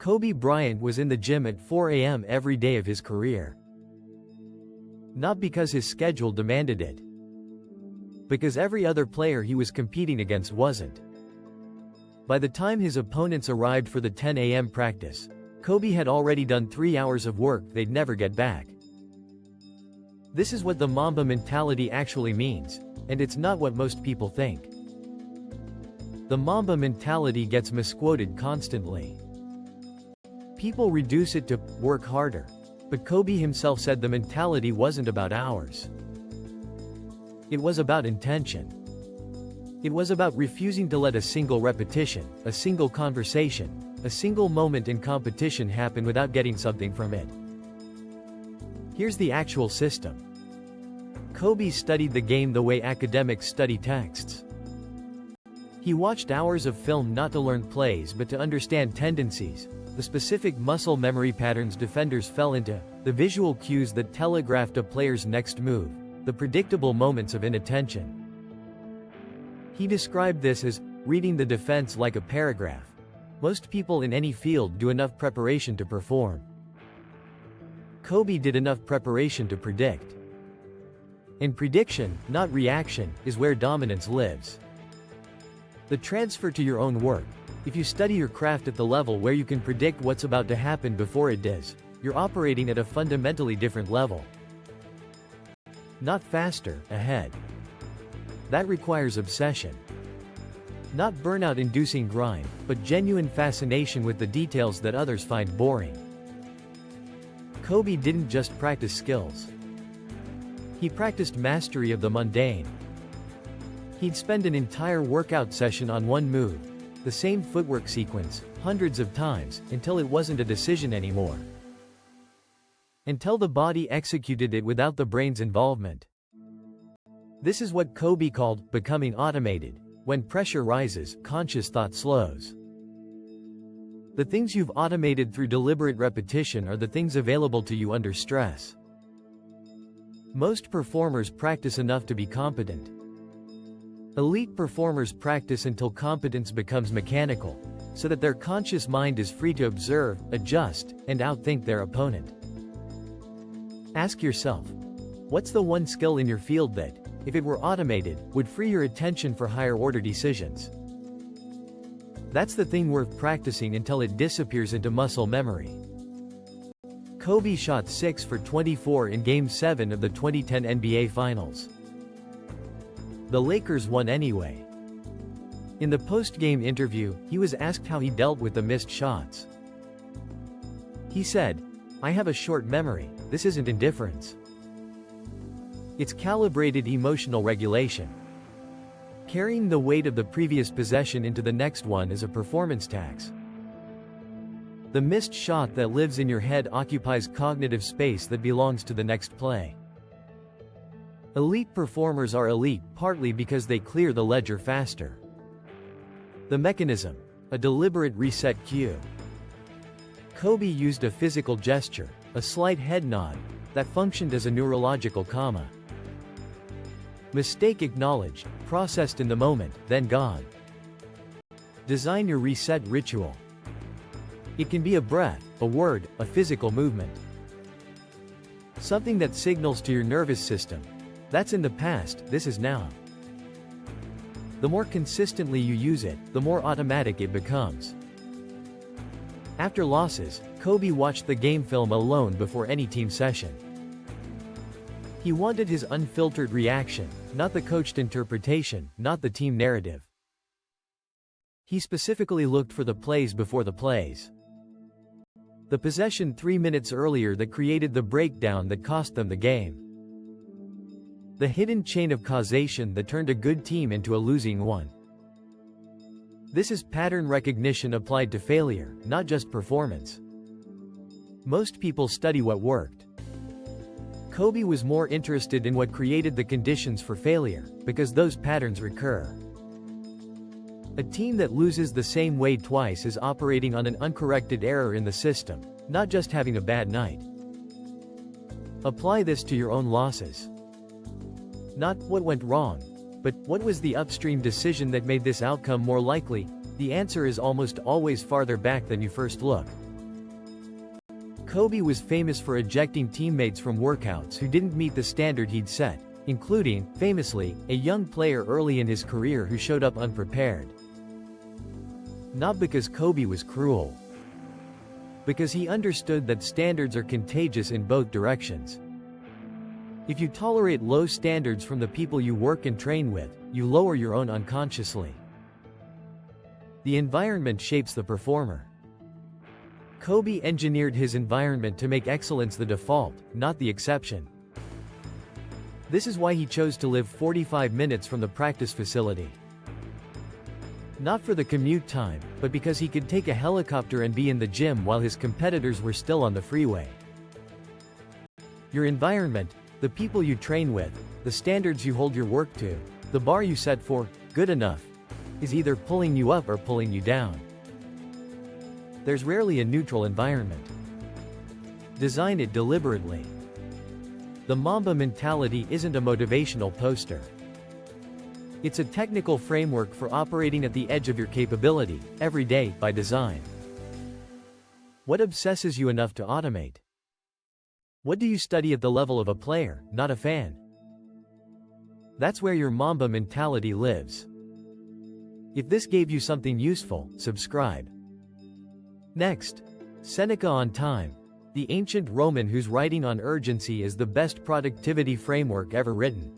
Kobe Bryant was in the gym at 4 a.m. every day of his career. Not because his schedule demanded it. Because every other player he was competing against wasn't. By the time his opponents arrived for the 10 a.m. practice, Kobe had already done 3 hours of work they'd never get back. This is what the Mamba mentality actually means, and it's not what most people think. The Mamba mentality gets misquoted constantly. People reduce it to work harder, but Kobe himself said the mentality wasn't about hours. It was about intention. It was about refusing to let a single repetition, a single conversation, a single moment in competition happen without getting something from it. Here's the actual system. Kobe studied the game the way academics study texts. He watched hours of film not to learn plays but to understand tendencies, the specific muscle memory patterns defenders fell into, the visual cues that telegraphed a player's next move, the predictable moments of inattention. He described this as reading the defense like a paragraph. Most people in any field do enough preparation to perform. Kobe did enough preparation to predict. In prediction, not reaction, is where dominance lives. The transfer to your own work. If you study your craft at the level where you can predict what's about to happen before it does, you're operating at a fundamentally different level. Not faster, ahead. That requires obsession. Not burnout-inducing grind, but genuine fascination with the details that others find boring. Kobe didn't just practice skills. He practiced mastery of the mundane. He'd spend an entire workout session on one move, the same footwork sequence, hundreds of times, until it wasn't a decision anymore. Until the body executed it without the brain's involvement. This is what Kobe called becoming automated. When pressure rises, conscious thought slows. The things you've automated through deliberate repetition are the things available to you under stress. Most performers practice enough to be competent. Elite performers practice until competence becomes mechanical, so that their conscious mind is free to observe, adjust, and outthink their opponent. Ask yourself, what's the one skill in your field that, if it were automated, would free your attention for higher-order decisions? That's the thing worth practicing until it disappears into muscle memory. Kobe shot 6 for 24 in Game 7 of the 2010 NBA Finals. The Lakers won anyway. In the post-game interview, he was asked how he dealt with the missed shots. He said, "I have a short memory, this isn't indifference. It's calibrated emotional regulation. Carrying the weight of the previous possession into the next one is a performance tax. The missed shot that lives in your head occupies cognitive space that belongs to the next play." Elite performers are elite partly because they clear the ledger faster. The mechanism: a deliberate reset cue. Kobe used a physical gesture, a slight head nod, that functioned as a neurological comma. Mistake acknowledged, processed in the moment, then gone. Design your reset ritual. It can be a breath, a word, a physical movement. Something that signals to your nervous system, that's in the past, this is now. The more consistently you use it, the more automatic it becomes. After losses, Kobe watched the game film alone before any team session. He wanted his unfiltered reaction, not the coached interpretation, not the team narrative. He specifically looked for the plays before the plays. The possession 3 minutes earlier that created the breakdown that cost them the game. The hidden chain of causation that turned a good team into a losing one. This is pattern recognition applied to failure, not just performance. Most people study what worked. Kobe was more interested in what created the conditions for failure, because those patterns recur. A team that loses the same way twice is operating on an uncorrected error in the system, not just having a bad night. Apply this to your own losses. Not what went wrong, but what was the upstream decision that made this outcome more likely? The answer is almost always farther back than you first look. Kobe was famous for ejecting teammates from workouts who didn't meet the standard he'd set, including, famously, a young player early in his career who showed up unprepared. Not because Kobe was cruel. Because he understood that standards are contagious in both directions. If you tolerate low standards from the people you work and train with, you lower your own unconsciously. The environment shapes the performer. Kobe engineered his environment to make excellence the default, not the exception. This is why he chose to live 45 minutes from the practice facility. Not for the commute time, but because he could take a helicopter and be in the gym while his competitors were still on the freeway. Your environment, the people you train with, the standards you hold your work to, the bar you set for good enough, is either pulling you up or pulling you down. There's rarely a neutral environment. Design it deliberately. The Mamba mentality isn't a motivational poster. It's a technical framework for operating at the edge of your capability, every day, by design. What obsesses you enough to automate? What do you study at the level of a player, not a fan? That's where your Mamba mentality lives. If this gave you something useful, subscribe. Next, Seneca on time, the ancient Roman whose writing on urgency is the best productivity framework ever written.